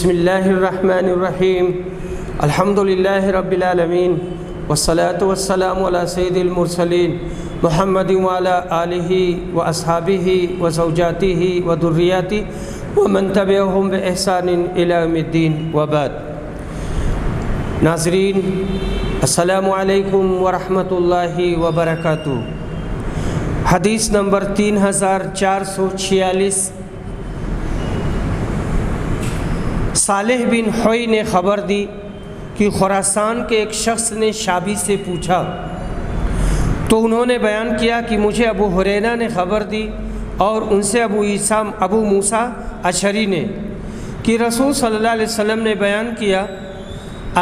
بسم اللہ الرحمن الرحیم الحمد للہ رب العالمین والصلاة والسلام علی سید المرسلین محمد وعلی آلہ واصحابہ وزوجاتہ وذریاتہ ومن تبعہم بإحسان الی یوم الدین وبعد۔ ناظرین، السلام علیکم ورحمۃ اللہ وبرکاتہ۔ حدیث نمبر 3446۔ صالح بن حوی نے خبر دی کہ خراسان کے ایک شخص نے شابی سے پوچھا تو انہوں نے بیان کیا کہ مجھے ابو ہریرہ نے خبر دی اور ان سے ابو موسیٰ اشعری نے کہ رسول صلی اللہ علیہ وسلم نے بیان کیا،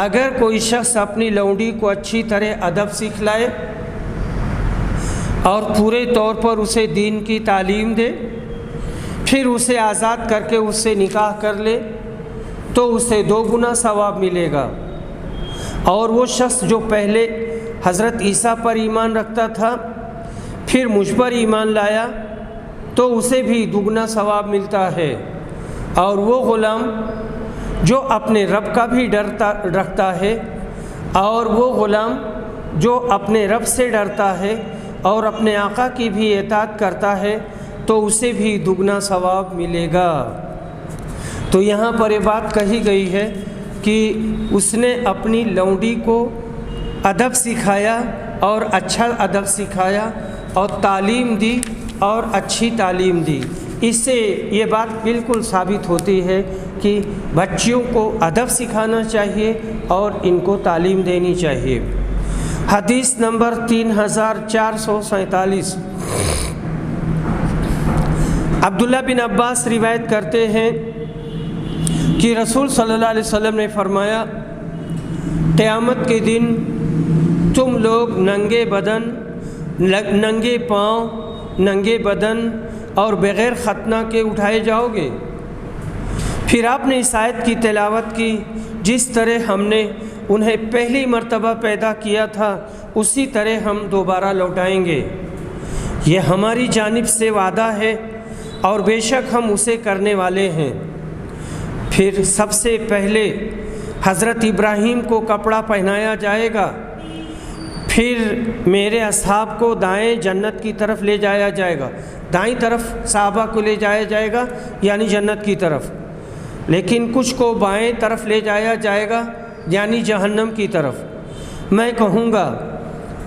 اگر کوئی شخص اپنی لونڈی کو اچھی طرح ادب سکھلائے اور پورے طور پر اسے دین کی تعلیم دے، پھر اسے آزاد کر کے اس سے نکاح کر لے تو اسے 2 گنا ثواب ملے گا، اور وہ شخص جو پہلے حضرت عیسیٰ پر ایمان رکھتا تھا پھر مجھ پر ایمان لایا تو اسے بھی 2 گنا ثواب ملتا ہے، اور وہ غلام جو اپنے رب کا بھی ڈر رکھتا ہے اور وہ غلام جو اپنے رب سے ڈرتا ہے اور اپنے آقا کی بھی اطاعت کرتا ہے تو اسے بھی 2 گنا ثواب ملے گا۔ تو یہاں پر یہ بات کہی گئی ہے کہ اس نے اپنی لونڈی کو ادب سکھایا اور اچھا ادب سکھایا اور تعلیم دی اور اچھی تعلیم دی۔ اس سے یہ بات بالکل ثابت ہوتی ہے کہ بچیوں کو ادب سکھانا چاہیے اور ان کو تعلیم دینی چاہیے۔ حدیث نمبر 3447۔ عبداللہ بن عباس روایت کرتے ہیں کہ رسول صلی اللہ علیہ وسلم نے فرمایا، قیامت کے دن تم لوگ ننگے پاؤں، ننگے بدن اور بغیر ختنہ کے اٹھائے جاؤ گے۔ پھر آپ نے اس آیت کی تلاوت کی، جس طرح ہم نے انہیں پہلی مرتبہ پیدا کیا تھا اسی طرح ہم دوبارہ لوٹائیں گے، یہ ہماری جانب سے وعدہ ہے اور بے شک ہم اسے کرنے والے ہیں۔ پھر سب سے پہلے حضرت ابراہیم کو کپڑا پہنایا جائے گا، پھر میرے اصحاب کو دائیں جنت کی طرف لے جایا جائے گا، دائیں طرف صحابہ کو لے جایا جائے گا یعنی جنت کی طرف، لیکن کچھ کو بائیں طرف لے جایا جائے گا یعنی جہنم کی طرف۔ میں کہوں گا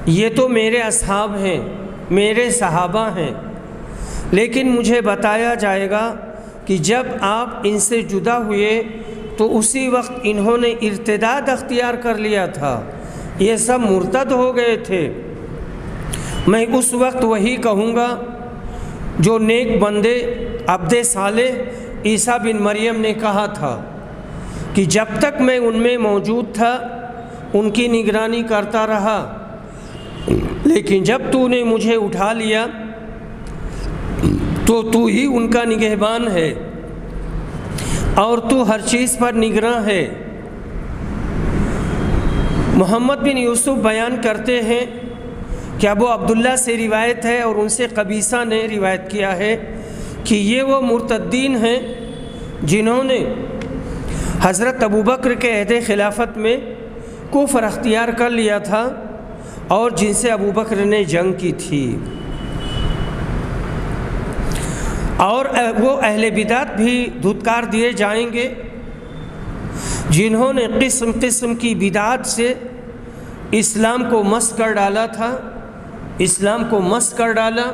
یہ تو میرے اصحاب ہیں، میرے صحابہ ہیں، لیکن مجھے بتایا جائے گا کہ جب آپ ان سے جدا ہوئے تو اسی وقت انہوں نے ارتداد اختیار کر لیا تھا، یہ سب مرتد ہو گئے تھے۔ میں اس وقت وہی کہوں گا جو نیک بندے عبد صالح عیسیٰ بن مریم نے کہا تھا کہ جب تک میں ان میں موجود تھا ان کی نگرانی کرتا رہا، لیکن جب تو نے مجھے اٹھا لیا تو تو ہی ان کا نگہبان ہے اور تو ہر چیز پر نگراں ہے۔ محمد بن یوسف بیان کرتے ہیں کہ ابو عبداللہ سے روایت ہے اور ان سے قبیصہ نے روایت کیا ہے کہ یہ وہ مرتدین ہیں جنہوں نے حضرت ابوبکر کے عہد خلافت میں کفر اختیار کر لیا تھا اور جن سے ابوبکر نے جنگ کی تھی، اور وہ اہل بدعت بھی دھتکار دیے جائیں گے جنہوں نے قسم قسم کی بدعت سے اسلام کو مس کر ڈالا تھا، اسلام کو مس کر ڈالا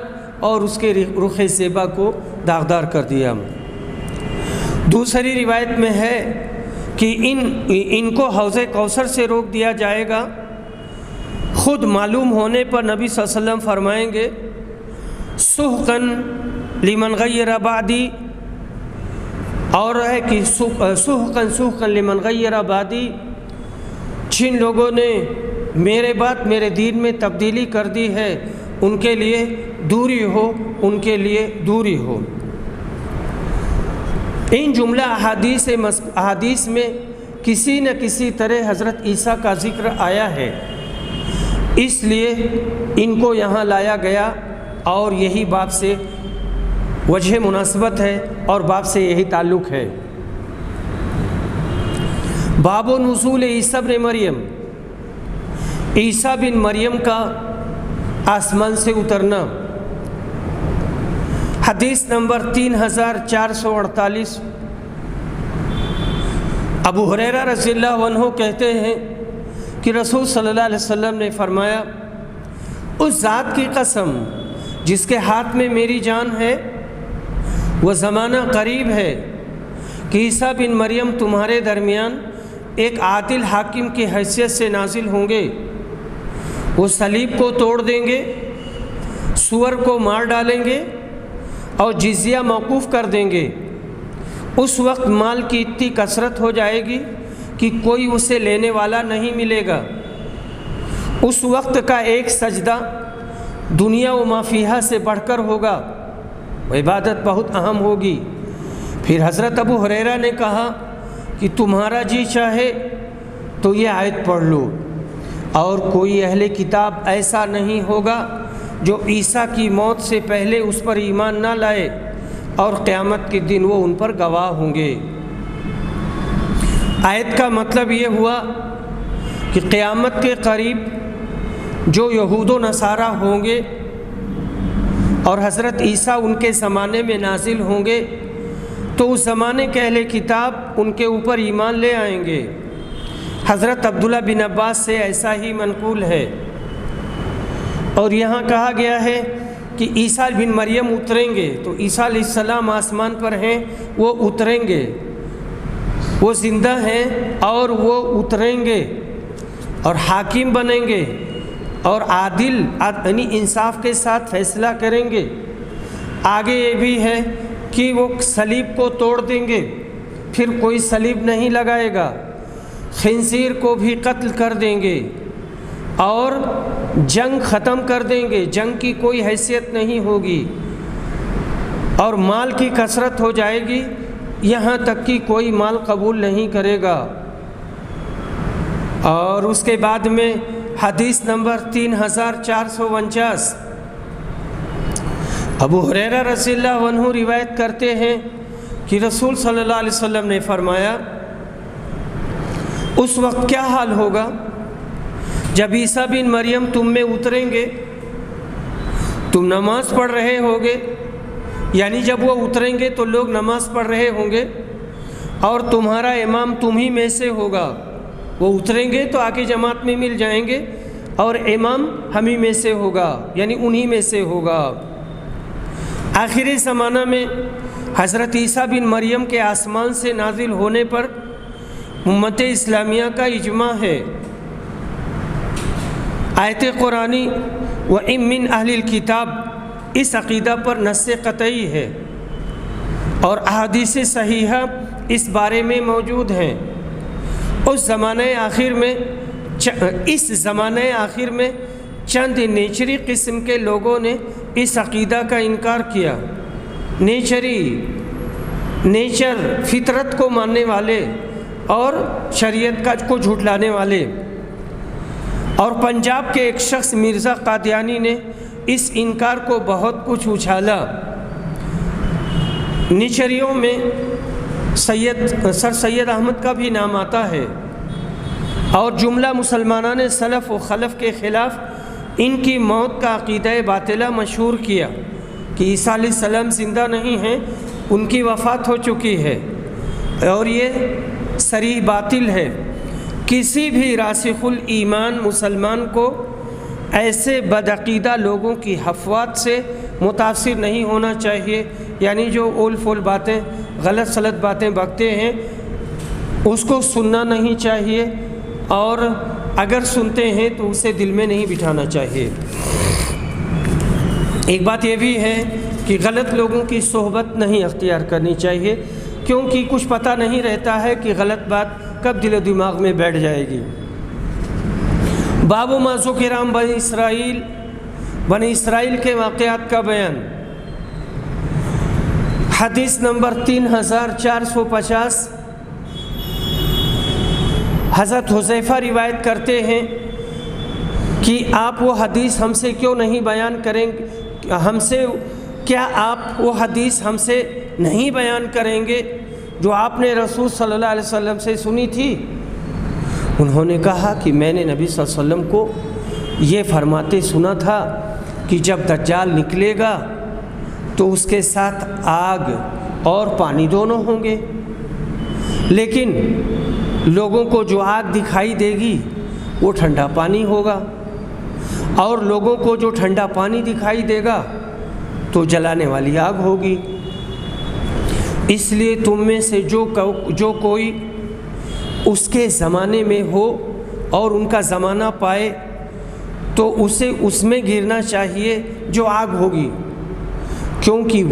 اور اس کے رخ زیبا کو داغدار کر دیا۔ دوسری روایت میں ہے کہ ان کو حوض کوثر سے روک دیا جائے گا۔ خود معلوم ہونے پر نبی صلی اللہ علیہ وسلم فرمائیں گے، سحقاً لمن غیر بعدی، اور ہے کہ سحقاً لمن غیر بعدی، جن لوگوں نے میرے بعد میرے دین میں تبدیلی کر دی ہے ان کے لیے دوری ہو، ان کے لیے دوری ہو۔ ان جملہ احادیث میں کسی نہ کسی طرح حضرت عیسیٰ کا ذکر آیا ہے، اس لیے ان کو یہاں لایا گیا اور یہی باب سے وجہ مناسبت ہے اور باب سے یہی تعلق ہے۔ باب نزول عیسیٰ بن مریم، عیسیٰ بن مریم کا آسمان سے اترنا۔ حدیث نمبر 3448۔ ابو ہریرہ رضی اللہ عنہ کہتے ہیں کہ رسول صلی اللہ علیہ وسلم نے فرمایا، اس ذات کی قسم جس کے ہاتھ میں میری جان ہے، وہ زمانہ قریب ہے کہ عیسیٰ بن مریم تمہارے درمیان ایک عادل حاکم کی حیثیت سے نازل ہوں گے۔ وہ صلیب کو توڑ دیں گے، سور کو مار ڈالیں گے اور جزیہ موقوف کر دیں گے۔ اس وقت مال کی اتنی کثرت ہو جائے گی کہ کوئی اسے لینے والا نہیں ملے گا۔ اس وقت کا ایک سجدہ دنیا و ما فیہا سے بڑھ کر ہوگا، وہ عبادت بہت اہم ہوگی۔ پھر حضرت ابو ہریرہ نے کہا کہ تمہارا جی چاہے تو یہ آیت پڑھ لو، اور کوئی اہل کتاب ایسا نہیں ہوگا جو عیسیٰ کی موت سے پہلے اس پر ایمان نہ لائے، اور قیامت کے دن وہ ان پر گواہ ہوں گے۔ آیت کا مطلب یہ ہوا کہ قیامت کے قریب جو یہود و نصارہ ہوں گے اور حضرت عیسیٰ ان کے زمانے میں نازل ہوں گے، تو اس زمانے کے اہل کتاب ان کے اوپر ایمان لے آئیں گے۔ حضرت عبداللہ بن عباس سے ایسا ہی منقول ہے۔ اور یہاں کہا گیا ہے کہ عیسیٰ بن مریم اتریں گے، تو عیسیٰ علیہ السلام آسمان پر ہیں، وہ اتریں گے، وہ زندہ ہیں اور وہ اتریں گے اور حاکم بنیں گے اور عادل یعنی انصاف کے ساتھ فیصلہ کریں گے۔ آگے یہ بھی ہے کہ وہ صلیب کو توڑ دیں گے، پھر کوئی صلیب نہیں لگائے گا، خنزیر کو بھی قتل کر دیں گے اور جنگ ختم کر دیں گے، جنگ کی کوئی حیثیت نہیں ہوگی، اور مال کی کثرت ہو جائے گی، یہاں تک کہ کوئی مال قبول نہیں کرے گا۔ اور اس کے بعد میں حدیث نمبر 3449، ابو ہریرہ رضی اللہ عنہ روایت کرتے ہیں کہ رسول صلی اللہ علیہ وسلم نے فرمایا، اس وقت کیا حال ہوگا جب عیسیٰ بن مریم تم میں اتریں گے، تم نماز پڑھ رہے ہوگے، یعنی جب وہ اتریں گے تو لوگ نماز پڑھ رہے ہوں گے اور تمہارا امام تم ہی میں سے ہوگا۔ وہ اتریں گے تو آگے جماعت میں مل جائیں گے اور امام ہم ہی میں سے ہوگا، یعنی انہی میں سے ہوگا۔ آخری زمانہ میں حضرت عیسیٰ بن مریم کے آسمان سے نازل ہونے پر امت اسلامیہ کا اجماع ہے۔ آیت قرآنی وَإِن مِّنْ أَهْلِ الْكِتَابِ اس عقیدہ پر نص قطعی ہے، اور احادیث صحیحہ اس بارے میں موجود ہیں۔ اس زمانۂ آخر میں چند نیچری قسم کے لوگوں نے اس عقیدہ کا انکار کیا۔ نیچر فطرت کو ماننے والے اور شریعت کو جھٹلانے والے۔ اور پنجاب کے ایک شخص مرزا قادیانی نے اس انکار کو بہت کچھ اچھالا۔ نیچریوں میں سر سید احمد کا بھی نام آتا ہے، اور جملہ مسلمانان سلف و خلف کے خلاف ان کی موت کا عقیدہ باطلہ مشہور کیا کہ عیسیٰ علیہ السلام زندہ نہیں ہیں، ان کی وفات ہو چکی ہے، اور یہ صریح باطل ہے۔ کسی بھی راسخ الایمان مسلمان کو ایسے بدعقیدہ لوگوں کی حفوات سے متاثر نہیں ہونا چاہیے، یعنی جو اول فول باتیں غلط سلط باتیں بکتے ہیں اس کو سننا نہیں چاہیے، اور اگر سنتے ہیں تو اسے دل میں نہیں بٹھانا چاہیے۔ ایک بات یہ بھی ہے کہ غلط لوگوں کی صحبت نہیں اختیار کرنی چاہیے، کیونکہ کچھ پتہ نہیں رہتا ہے کہ غلط بات کب دل و دماغ میں بیٹھ جائے گی۔ باب ما ذکر عن بنی اسرائیل کے واقعات کا بیان۔ حدیث نمبر 3450، حضرت حذیفہ روایت کرتے ہیں کہ آپ وہ حدیث ہم سے کیوں نہیں بیان کریں گے، کیا آپ وہ حدیث ہم سے نہیں بیان کریں گے جو آپ نے رسول صلی اللہ علیہ وسلم سے سنی تھی؟ انہوں نے کہا کہ میں نے نبی صلی اللہ علیہ وسلم کو یہ فرماتے سنا تھا کہ جب دجال نکلے گا تو اس کے ساتھ آگ اور پانی دونوں ہوں گے، لیکن لوگوں کو جو آگ دکھائی دے گی وہ ٹھنڈا پانی ہوگا، اور لوگوں کو جو ٹھنڈا پانی دکھائی دے گا تو جلانے والی آگ ہوگی۔ اس لیے تم میں سے جو کوئی اس کے زمانے میں ہو اور ان کا زمانہ پائے تو اسے اس میں گرنا چاہیے جو آگ ہوگی، کیونکہ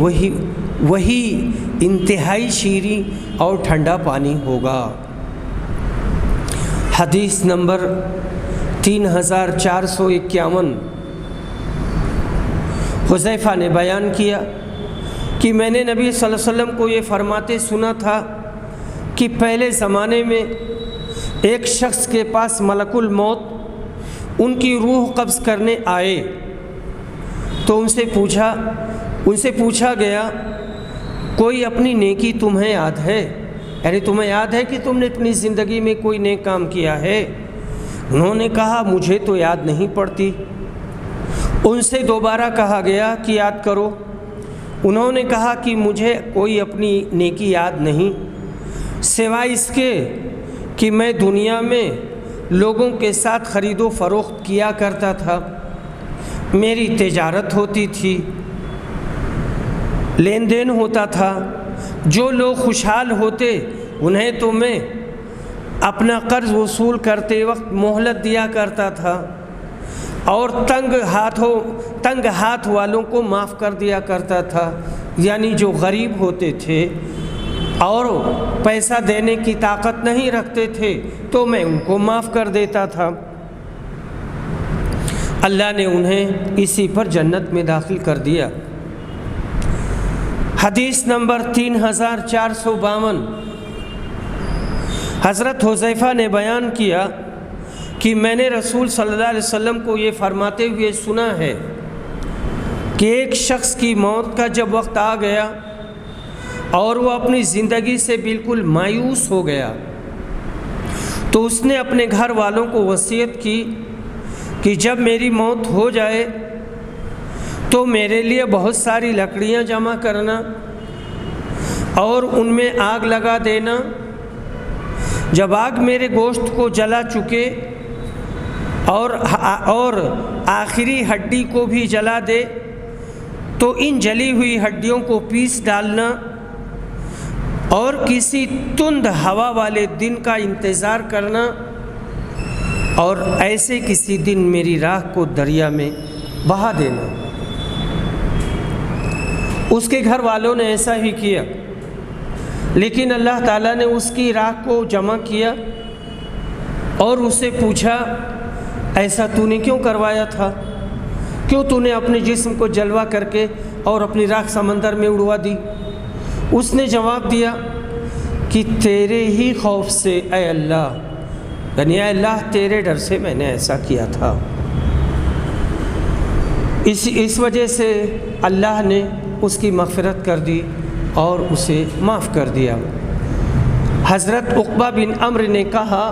وہی انتہائی شیریں اور ٹھنڈا پانی ہوگا۔ حدیث نمبر 3451، حذیفہ نے بیان کیا کہ میں نے نبی صلی اللہ علیہ وسلم کو یہ فرماتے سنا تھا کہ پہلے زمانے میں ایک شخص کے پاس ملک الموت ان کی روح قبض کرنے آئے تو ان سے پوچھا گیا کوئی اپنی نیکی تمہیں یاد ہے، یعنی تمہیں یاد ہے کہ تم نے اپنی زندگی میں کوئی نیک کام کیا ہے؟ انہوں نے کہا مجھے تو یاد نہیں پڑتی۔ ان سے دوبارہ کہا گیا کہ یاد کرو۔ انہوں نے کہا کہ مجھے کوئی اپنی نیکی یاد نہیں سوائے اس کے کہ میں دنیا میں لوگوں کے ساتھ خرید و فروخت کیا کرتا تھا، میری تجارت ہوتی تھی، لین دین ہوتا تھا، جو لوگ خوشحال ہوتے انہیں تو میں اپنا قرض وصول کرتے وقت مہلت دیا کرتا تھا، اور تنگ ہاتھ والوں کو معاف کر دیا کرتا تھا، یعنی جو غریب ہوتے تھے اور پیسہ دینے کی طاقت نہیں رکھتے تھے تو میں ان کو معاف کر دیتا تھا۔ اللہ نے انہیں اسی پر جنت میں داخل کر دیا۔ حدیث نمبر 3452، حضرت حذیفہ نے بیان کیا کہ میں نے رسول صلی اللہ علیہ وسلم کو یہ فرماتے ہوئے سنا ہے کہ ایک شخص کی موت کا جب وقت آ گیا اور وہ اپنی زندگی سے بالکل مایوس ہو گیا تو اس نے اپنے گھر والوں کو وصیت کی کہ جب میری موت ہو جائے تو میرے لیے بہت ساری لکڑیاں جمع کرنا اور ان میں آگ لگا دینا، جب آگ میرے گوشت کو جلا چکے اور آخری ہڈی کو بھی جلا دے تو ان جلی ہوئی ہڈیوں کو پیس ڈالنا اور کسی تند ہوا والے دن کا انتظار کرنا، اور ایسے کسی دن میری راہ کو دریا میں بہا دینا۔ اس کے گھر والوں نے ایسا ہی کیا، لیکن اللہ تعالیٰ نے اس کی راہ کو جمع کیا اور اس سے پوچھا ایسا تو نے کیوں کروایا تھا؟ کیوں تو نے اپنے جسم کو جلوہ کر کے اور اپنی راکھ سمندر میں اڑوا دی؟ اس نے جواب دیا کہ تیرے ہی خوف سے اے اللہ، یعنی اے اللہ تیرے ڈر سے میں نے ایسا کیا تھا۔ اس وجہ سے اللہ نے اس کی مغفرت کر دی اور اسے معاف کر دیا۔ حضرت عقبہ بن عمرو نے کہا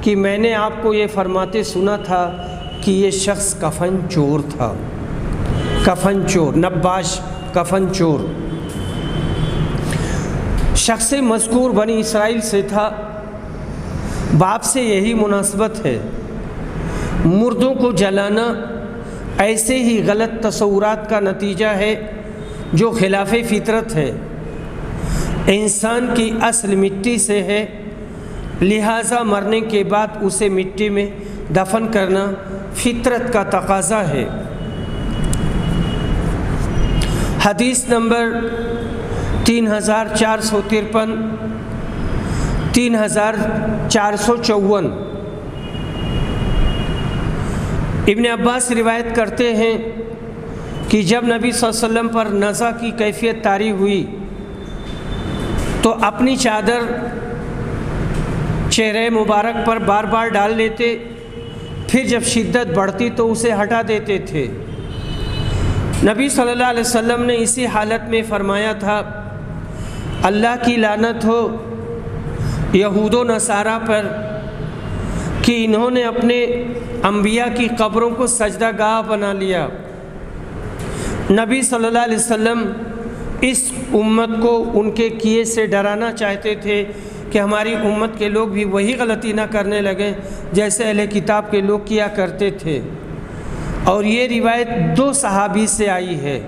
کہ میں نے آپ کو یہ فرماتے سنا تھا کہ یہ شخص کفن چور تھا، کفن چور، نباش کفن چور۔ شخص مذکور بنی اسرائیل سے تھا، باپ سے یہی مناسبت ہے۔ مردوں کو جلانا ایسے ہی غلط تصورات کا نتیجہ ہے جو خلاف فطرت ہے۔ انسان کی اصل مٹی سے ہے، لہٰذا مرنے کے بعد اسے مٹی میں دفن کرنا فطرت کا تقاضا ہے۔ حدیث نمبر 3453، 3454، ابن عباس روایت کرتے ہیں کہ جب نبی صلی اللہ علیہ وسلم پر نزع کی کیفیت طاری ہوئی تو اپنی چادر چہرے مبارک پر بار بار ڈال لیتے، پھر جب شدت بڑھتی تو اسے ہٹا دیتے تھے۔ نبی صلی اللہ علیہ وسلم نے اسی حالت میں فرمایا تھا اللہ کی لعنت ہو یہود و نصارہ پر کہ انہوں نے اپنے انبیاء کی قبروں کو سجدہ گاہ بنا لیا۔ نبی صلی اللہ علیہ وسلم اس امت کو ان کے کیے سے ڈرانا چاہتے تھے کہ ہماری امت کے لوگ بھی وہی غلطی نہ کرنے لگیں جیسے اہل کتاب کے لوگ کیا کرتے تھے۔ اور یہ روایت 2 صحابی سے آئی ہے۔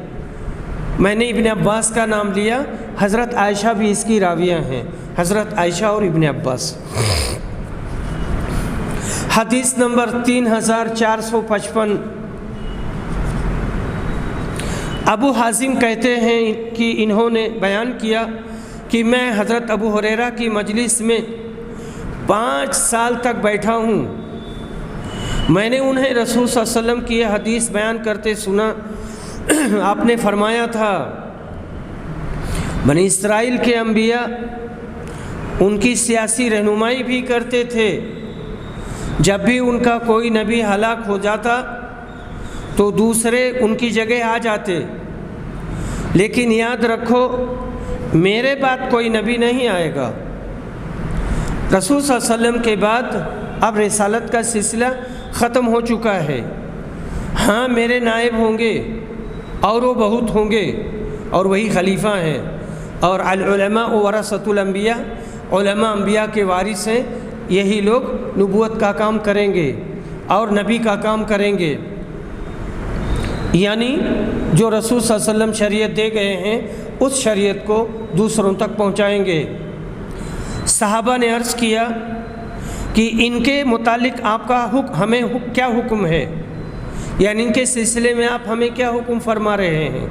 میں نے ابن عباس کا نام لیا، حضرت عائشہ بھی اس کی راویہ ہیں، حضرت عائشہ اور ابن عباس۔ حدیث نمبر 3455، ابو حازم کہتے ہیں کہ انہوں نے بیان کیا کہ میں حضرت ابو ہریرہ کی مجلس میں 5 سال تک بیٹھا ہوں۔ میں نے انہیں رسول صلی اللہ علیہ وسلم کی یہ حدیث بیان کرتے سنا۔ آپ نے فرمایا تھا، بنی اسرائیل کے انبیاء ان کی سیاسی رہنمائی بھی کرتے تھے۔ جب بھی ان کا کوئی نبی ہلاک ہو جاتا تو دوسرے ان کی جگہ آ جاتے، لیکن یاد رکھو میرے بعد کوئی نبی نہیں آئے گا۔ رسول صلی اللہ علیہ وسلم کے بعد اب رسالت کا سلسلہ ختم ہو چکا ہے۔ ہاں میرے نائب ہوں گے اور وہ بہت ہوں گے اور وہی خلیفہ ہیں، اور العلماء ورثۃ الانبیاء، علماء انبیاء کے وارث ہیں، یہی لوگ نبوت کا کام کریں گے اور نبی کا کام کریں گے، یعنی جو رسول صلی اللہ علیہ وسلم شریعت دے گئے ہیں اس شریعت کو دوسروں تک پہنچائیں گے۔ صحابہ نے عرض کیا کہ ان کے متعلق آپ کا ہمیں کیا حکم ہے، یعنی ان کے سلسلے میں آپ ہمیں کیا حکم فرما رہے ہیں؟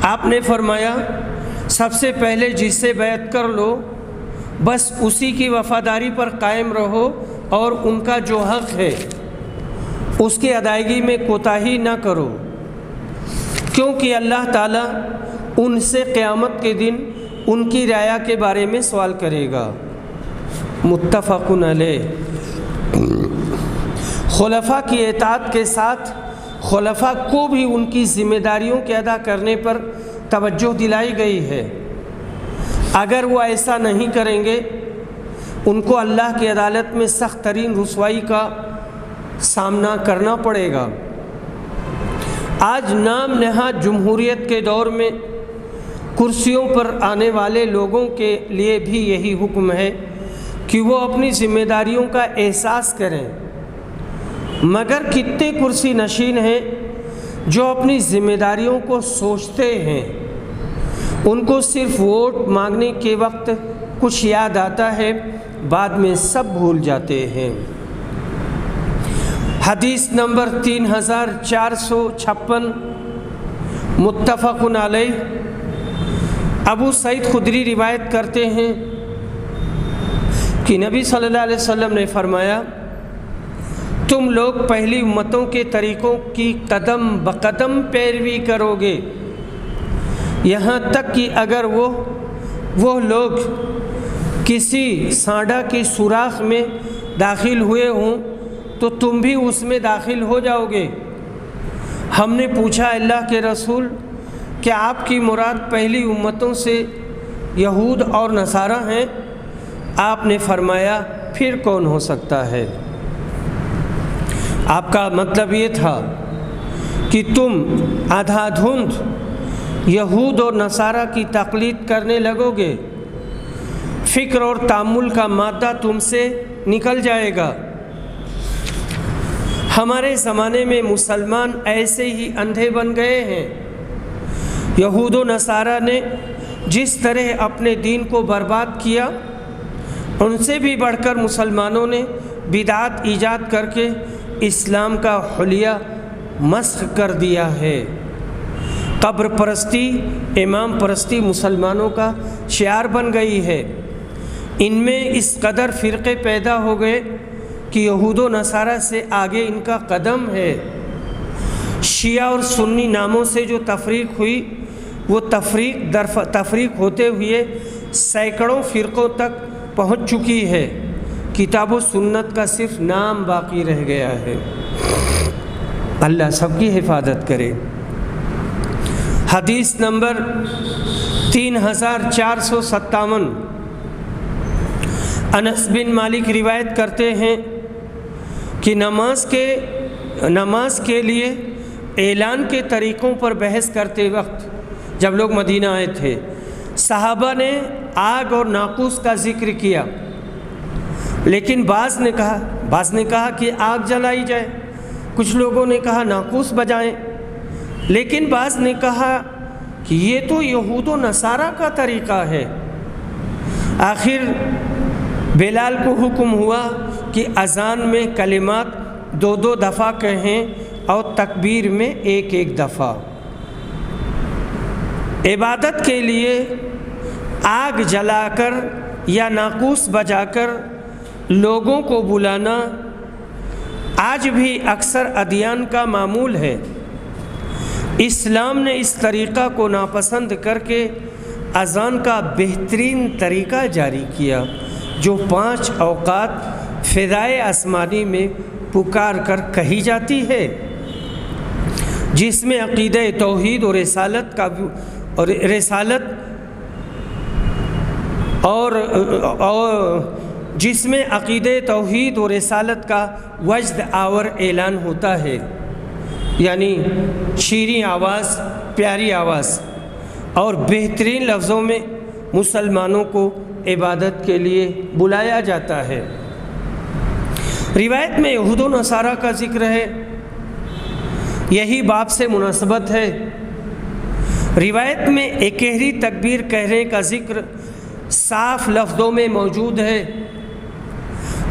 آپ نے فرمایا، سب سے پہلے جس سے بیعت کر لو بس اسی کی وفاداری پر قائم رہو، اور ان کا جو حق ہے اس کی ادائیگی میں کوتاہی نہ کرو، کیونکہ اللہ تعالیٰ ان سے قیامت کے دن ان کی رعایا کے بارے میں سوال کرے گا۔ متفق علیہ۔ خلفاء کی اطاعت کے ساتھ خلفاء کو بھی ان کی ذمہ داریوں کے ادا کرنے پر توجہ دلائی گئی ہے۔ اگر وہ ایسا نہیں کریں گے ان کو اللہ کی عدالت میں سخت ترین رسوائی کا سامنا کرنا پڑے گا۔ آج نام نہاد جمہوریت کے دور میں کرسیوں پر آنے والے لوگوں کے لیے بھی یہی حکم ہے کہ وہ اپنی ذمہ داریوں کا احساس کریں، مگر کتنے کرسی نشین ہیں جو اپنی ذمہ داریوں کو سوچتے ہیں، ان کو صرف ووٹ مانگنے کے وقت کچھ یاد آتا ہے، بعد میں سب بھول جاتے ہیں۔ حدیث نمبر 3456، متفق علیہ۔ ابو سعید خدری روایت کرتے ہیں کہ نبی صلی اللہ علیہ وسلم نے فرمایا، تم لوگ پہلی امتوں کے طریقوں کی قدم بقدم پیروی کرو گے، یہاں تک کہ اگر وہ لوگ کسی سانڈا کی سوراخ میں داخل ہوئے ہوں تو تم بھی اس میں داخل ہو جاؤ گے۔ ہم نے پوچھا، اللہ کے رسول، کیا آپ کی مراد پہلی امتوں سے یہود اور نصارہ ہیں؟ آپ نے فرمایا، پھر کون ہو سکتا ہے؟ آپ کا مطلب یہ تھا کہ تم آدھا دھند یہود اور نصارہ کی تقلید کرنے لگو گے، فکر اور تأمل کا مادہ تم سے نکل جائے گا۔ ہمارے زمانے میں مسلمان ایسے ہی اندھے بن گئے ہیں۔ یہود و نصارہ نے جس طرح اپنے دین کو برباد کیا، ان سے بھی بڑھ کر مسلمانوں نے بدعات ایجاد کر کے اسلام کا حلیہ مسخ کر دیا ہے۔ قبر پرستی، امام پرستی مسلمانوں کا شعار بن گئی ہے۔ ان میں اس قدر فرقے پیدا ہو گئے کہ یہود و نصارہ سے آگے ان کا قدم ہے۔ شیعہ اور سنی ناموں سے جو تفریق ہوئی، وہ تفریق ہوتے ہوئے سینکڑوں فرقوں تک پہنچ چکی ہے۔ کتاب و سنت کا صرف نام باقی رہ گیا ہے۔ اللہ سب کی حفاظت کرے۔ حدیث نمبر 3457، انس بن مالک روایت کرتے ہیں کہ نماز کے لیے اعلان کے طریقوں پر بحث کرتے وقت جب لوگ مدینہ آئے تھے، صحابہ نے آگ اور ناقوس کا ذکر کیا، لیکن بعض نے کہا کہ آگ جلائی جائے، کچھ لوگوں نے کہا ناقوس بجائیں، لیکن بعض نے کہا کہ یہ تو یہود و نصارہ کا طریقہ ہے۔ آخر بلال کو حکم ہوا کہ اذان میں کلمات 2 دفعہ کہیں اور تکبیر میں 1 دفعہ۔ عبادت کے لیے آگ جلا کر یا ناقوس بجا کر لوگوں کو بلانا آج بھی اکثر ادیان کا معمول ہے۔ اسلام نے اس طریقہ کو ناپسند کر کے اذان کا بہترین طریقہ جاری کیا، جو 5 اوقات فضائے آسمانی میں پکار کر کہی جاتی ہے، جس میں عقیدہ توحید اور جس میں عقیدہ توحید و رسالت کا وجد آور اعلان ہوتا ہے، یعنی شیریں آواز، پیاری آواز اور بہترین لفظوں میں مسلمانوں کو عبادت کے لیے بلایا جاتا ہے۔ روایت میں یہود و نصارہ کا ذکر ہے، یہی باب سے مناسبت ہے۔ روایت میں اکہری تکبیر کہنے کا ذکر صاف لفظوں میں موجود ہے،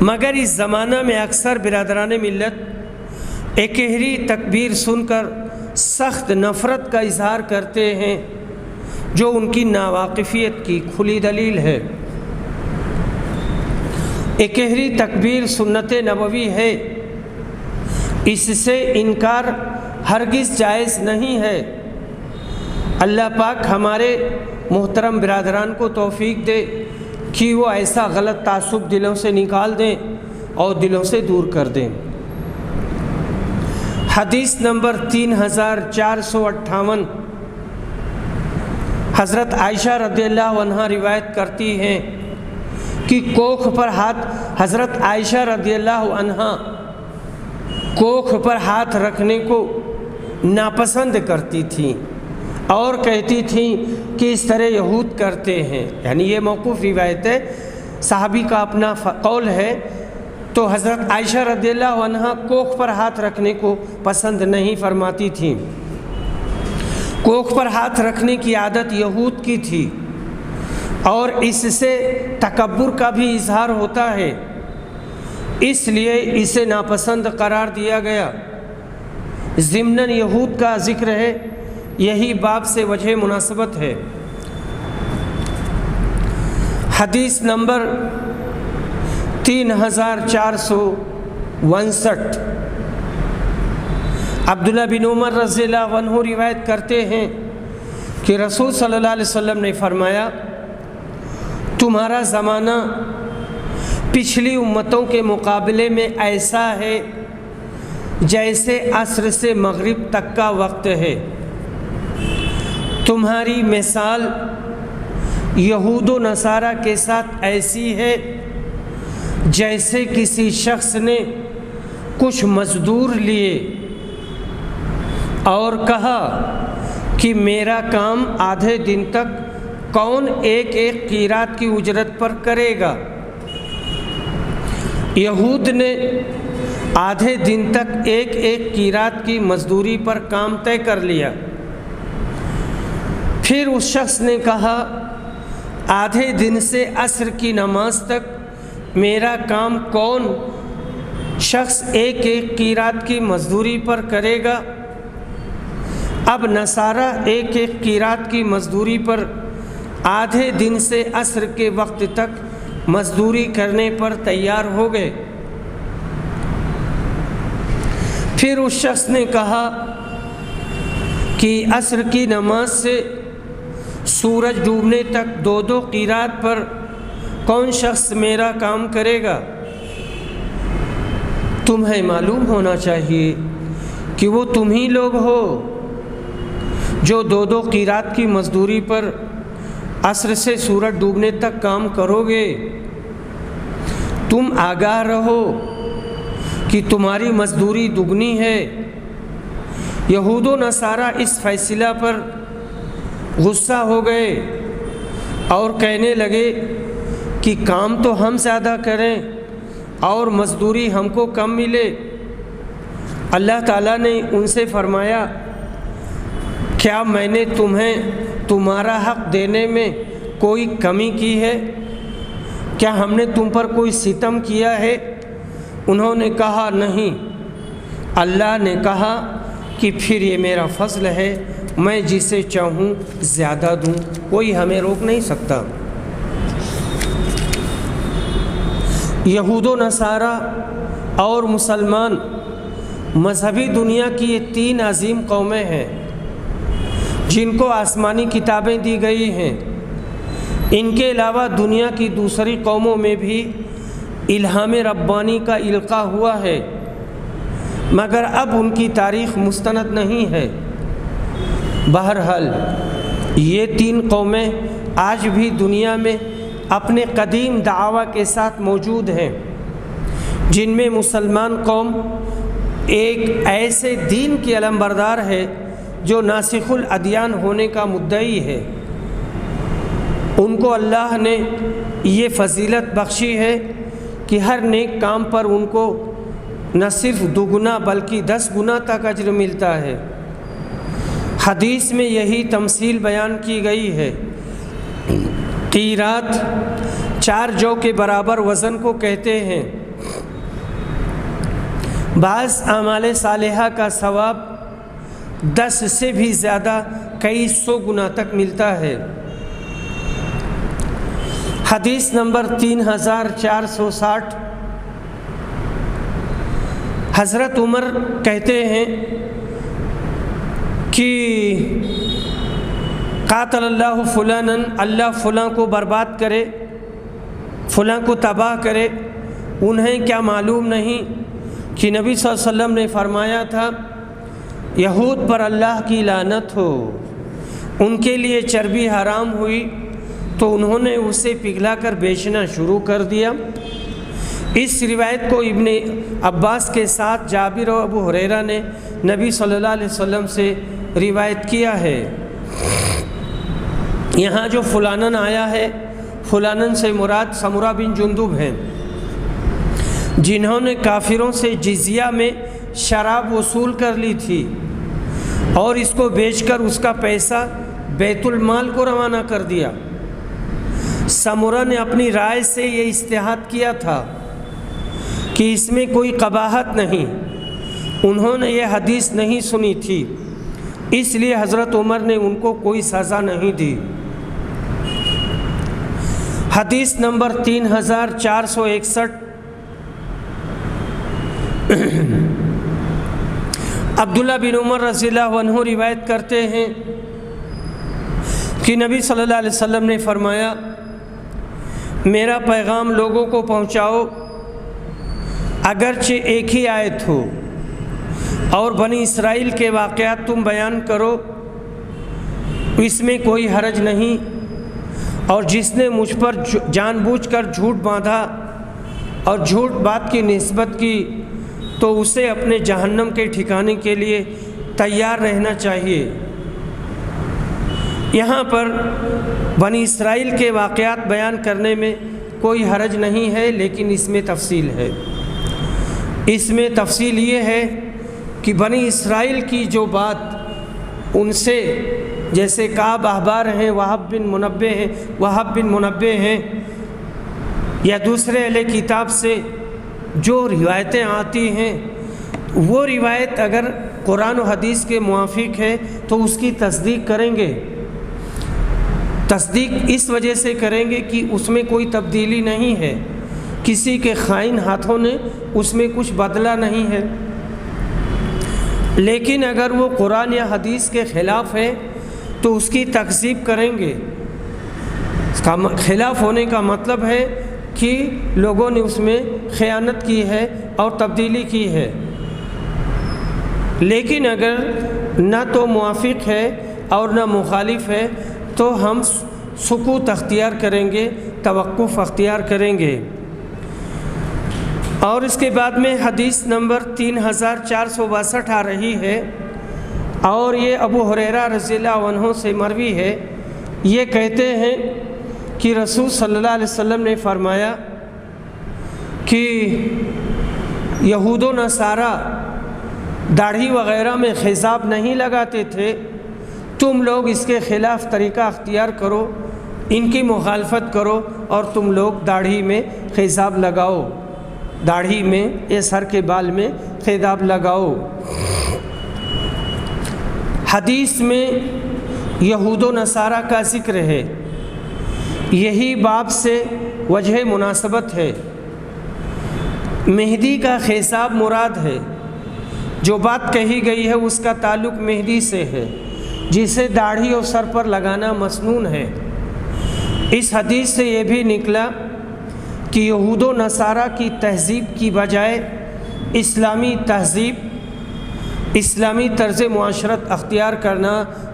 مگر اس زمانہ میں اکثر برادران ملت اکہری تکبیر سن کر سخت نفرت کا اظہار کرتے ہیں، جو ان کی ناواقفیت کی کھلی دلیل ہے۔ اکہری تکبیر سنت نبوی ہے، اس سے انکار ہرگز جائز نہیں ہے۔ اللہ پاک ہمارے محترم برادران کو توفیق دے کہ وہ ایسا غلط تعصب دلوں سے نکال دیں اور دلوں سے دور کر دیں۔ حدیث نمبر 3458، حضرت عائشہ رضی اللہ عنہا روایت کرتی ہیں کہ کوکھ پر حضرت عائشہ رضی اللہ عنہا کوکھ پر ہاتھ رکھنے کو ناپسند کرتی تھیں اور کہتی تھیں کہ اس طرح یہود کرتے ہیں، یعنی یہ موقوف روایت ہے، صحابی کا اپنا قول ہے۔ تو حضرت عائشہ رضی اللہ عنہا کوکھ پر ہاتھ رکھنے کو پسند نہیں فرماتی تھیں۔ کوکھ پر ہاتھ رکھنے کی عادت یہود کی تھی اور اس سے تکبر کا بھی اظہار ہوتا ہے، اس لیے اسے ناپسند قرار دیا گیا۔ ضمناً یہود کا ذکر ہے، یہی باب سے وجہ مناسبت ہے۔ حدیث نمبر 3459، عبداللہ بن عمر رضی اللہ عنہ روایت کرتے ہیں کہ رسول صلی اللہ علیہ وسلم نے فرمایا، تمہارا زمانہ پچھلی امتوں کے مقابلے میں ایسا ہے جیسے عصر سے مغرب تک کا وقت ہے۔ تمہاری مثال یہود و نصارہ کے ساتھ ایسی ہے جیسے کسی شخص نے کچھ مزدور لیے اور کہا کہ میرا کام آدھے دن تک کون ایک قیرات کی اجرت پر کرے گا۔ یہود نے آدھے دن تک ایک قیرات کی مزدوری پر کام طے کر لیا۔ پھر اس شخص نے کہا، آدھے دن سے عصر کی نماز تک میرا کام کون شخص ایک قیرات کی مزدوری پر کرے گا؟ اب نصارہ ایک قیرات کی مزدوری پر آدھے دن سے عصر کے وقت تک مزدوری کرنے پر تیار ہو گئے۔ پھر اس شخص نے کہا کہ عصر کی نماز سے سورج ڈوبنے تک 2 قیرات پر کون شخص میرا کام کرے گا؟ تمہیں معلوم ہونا چاہیے کہ وہ تم ہی لوگ ہو جو 2 قیرات کی مزدوری پر عصر سے سورج ڈوبنے تک کام کرو گے۔ تم آگاہ رہو کہ تمہاری مزدوری دگنی ہے۔ یہود و نصارہ اس فیصلہ پر غصہ ہو گئے اور کہنے لگے کہ کام تو ہم زیادہ کریں اور مزدوری ہم کو کم ملے۔ اللہ تعالیٰ نے ان سے فرمایا، کیا میں نے تمہیں تمہارا حق دینے میں کوئی کمی کی ہے؟ کیا ہم نے تم پر کوئی ستم کیا ہے؟ انہوں نے کہا نہیں۔ اللہ نے کہا کہ پھر یہ میرا فضل ہے، میں جسے چاہوں زیادہ دوں، کوئی ہمیں روک نہیں سکتا۔ یہود و نصارہ اور مسلمان مذہبی دنیا کی یہ تین عظیم قومیں ہیں جن کو آسمانی کتابیں دی گئی ہیں۔ ان کے علاوہ دنیا کی دوسری قوموں میں بھی الہام ربانی کا القاء ہوا ہے، مگر اب ان کی تاریخ مستند نہیں ہے۔ بہرحال یہ تین قومیں آج بھی دنیا میں اپنے قدیم دعویٰ کے ساتھ موجود ہیں، جن میں مسلمان قوم ایک ایسے دین کی علمبردار ہے جو ناسخ الادیان ہونے کا مدعی ہے۔ ان کو اللہ نے یہ فضیلت بخشی ہے کہ ہر نیک کام پر ان کو نہ صرف دوگنا بلکہ 10 گنا تک اجر ملتا ہے۔ حدیث میں یہی تمثیل بیان کی گئی ہے۔ قیرات 4 جو کے برابر وزن کو کہتے ہیں۔ بعض اعمال صالحہ کا ثواب 10 سے بھی زیادہ کئی 100 گنا تک ملتا ہے۔ حدیث نمبر 3460، حضرت عمر کہتے ہیں کہ قاتل اللہ فلانا، اللہ فلاں کو برباد کرے، فلاں کو تباہ کرے۔ انہیں کیا معلوم نہیں کہ نبی صلی اللہ علیہ وسلم نے فرمایا تھا، یہود پر اللہ کی لعنت ہو، ان کے لیے چربی حرام ہوئی تو انہوں نے اسے پگھلا کر بیچنا شروع کر دیا۔ اس روایت کو ابن عباس کے ساتھ جابر و ابو ہریرہ نے نبی صلی اللہ علیہ وسلم سے روایت کیا ہے۔ یہاں جو فلانن آیا ہے، فلانن سے مراد سمرہ بن جندب ہیں، جنہوں نے کافروں سے جزیہ میں شراب وصول کر لی تھی اور اس کو بیچ کر اس کا پیسہ بیت المال کو روانہ کر دیا۔ سمرہ نے اپنی رائے سے یہ اجتہاد کیا تھا کہ اس میں کوئی قباحت نہیں، انہوں نے یہ حدیث نہیں سنی تھی، اس لیے حضرت عمر نے ان کو کوئی سزا نہیں دی۔ حدیث نمبر 3461، عبداللہ بن عمر رضی اللہ عنہ روایت کرتے ہیں کہ نبی صلی اللہ علیہ وسلم نے فرمایا، میرا پیغام لوگوں کو پہنچاؤ، اگرچہ ایک ہی آیت ہو، اور بنی اسرائیل کے واقعات تم بیان کرو، اس میں کوئی حرج نہیں، اور جس نے مجھ پر جان بوجھ کر جھوٹ باندھا اور جھوٹ بات کی نسبت کی تو اسے اپنے جہنم کے ٹھکانے کے لیے تیار رہنا چاہیے۔ یہاں پر بنی اسرائیل کے واقعات بیان کرنے میں کوئی حرج نہیں ہے، لیکن اس میں تفصیل ہے۔ اس میں تفصیل یہ ہے کہ بنی اسرائیل کی جو بات ان سے، جیسے کعب احبار ہیں، وہب بن منبہ ہیں، یا دوسرے اہل کتاب سے جو روایتیں آتی ہیں، وہ روایت اگر قرآن و حدیث کے موافق ہے تو اس کی تصدیق کریں گے۔ تصدیق اس وجہ سے کریں گے کہ اس میں کوئی تبدیلی نہیں ہے، کسی کے خائن ہاتھوں نے اس میں کچھ بدلا نہیں ہے۔ لیکن اگر وہ قرآن یا حدیث کے خلاف ہے تو اس کی تکذیب کریں گے۔ اس کا خلاف ہونے کا مطلب ہے کہ لوگوں نے اس میں خیانت کی ہے اور تبدیلی کی ہے۔ لیکن اگر نہ تو موافق ہے اور نہ مخالف ہے تو ہم سکوت اختیار کریں گے، توقف اختیار کریں گے۔ اور اس کے بعد میں حدیث نمبر 3462 آ رہی ہے، اور یہ ابو ہریرہ رضی اللہ عنہ سے مروی ہے۔ یہ کہتے ہیں کہ رسول صلی اللہ علیہ وسلم نے فرمایا کہ یہود و نصارہ داڑھی وغیرہ میں خضاب نہیں لگاتے تھے، تم لوگ اس کے خلاف طریقہ اختیار کرو، ان کی مخالفت کرو اور تم لوگ داڑھی میں خضاب لگاؤ، داڑھی میں یا سر کے بال میں خضاب لگاؤ۔ حدیث میں یہود و نصارہ کا ذکر ہے، یہی باب سے وجہ مناسبت ہے۔ مہدی کا خضاب مراد ہے، جو بات کہی گئی ہے اس کا تعلق مہدی سے ہے، جسے داڑھی اور سر پر لگانا مسنون ہے۔ اس حدیث سے یہ بھی نکلا کہ یہود و نصارہ کی تہذیب کی بجائے اسلامی تہذیب، اسلامی طرز معاشرت اختیار کرنا